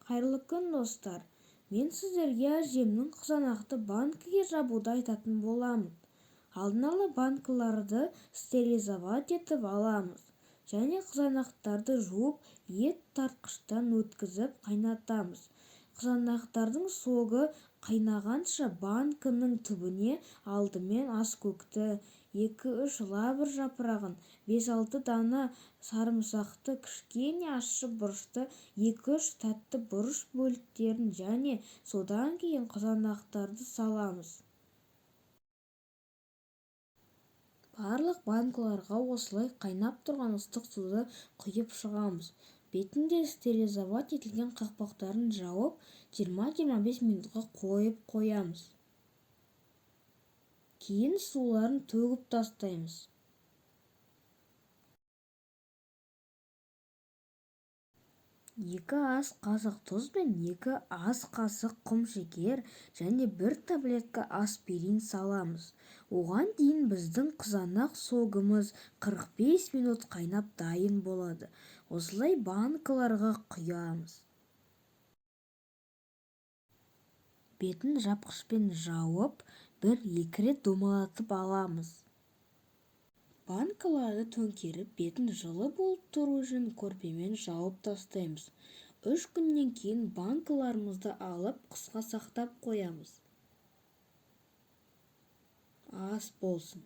Қайырлы күн, достар. Мен сіздерге әжемнің қызанақты банкіге жабуды айтатын боламын. Алдын ала банкіларды стерилизовать етіп аламыз. Және қызанақтарды жуып, ет тартқыштан өткізіп қайнатамыз. Қызанақтардың соғы қайнағанша банкінің түбіне алдымен аскөкті, 2-3 лавр жапырағын, 5-6 дана сарымсақты, кішкене ащы бұрышты, 2-3 тәтті бұрыш бөліктерін және содан кейін қызанақтарды саламыз. Барлық банкаларға осылай қайнап тұрған ыстық суды құйып шығамыз. Бетінде стерилизовать етілген қақпақтарын жауып, 20-25 минутқа қойып қоямыз. Кейін суларын төгіп тастаймыз. Екі ас қасық тұз бен 2 ас қасық құмшекер және 1 таблетка аспирин саламыз. Оған дейін біздің қызанақ согымыз 45 минут қайнап дайын болады. Осылай банкаларға құямыз. Бетін жапқышпен жауып, 1-2 рет домалатып аламыз. Банкаларды төңкеріп, бетін жылы болып тұру үшін көрпемен жауып тастаймыз. 3 күннен кейін банкаларымызды алып, қысқа сақтап қоямыз. Ас болсын.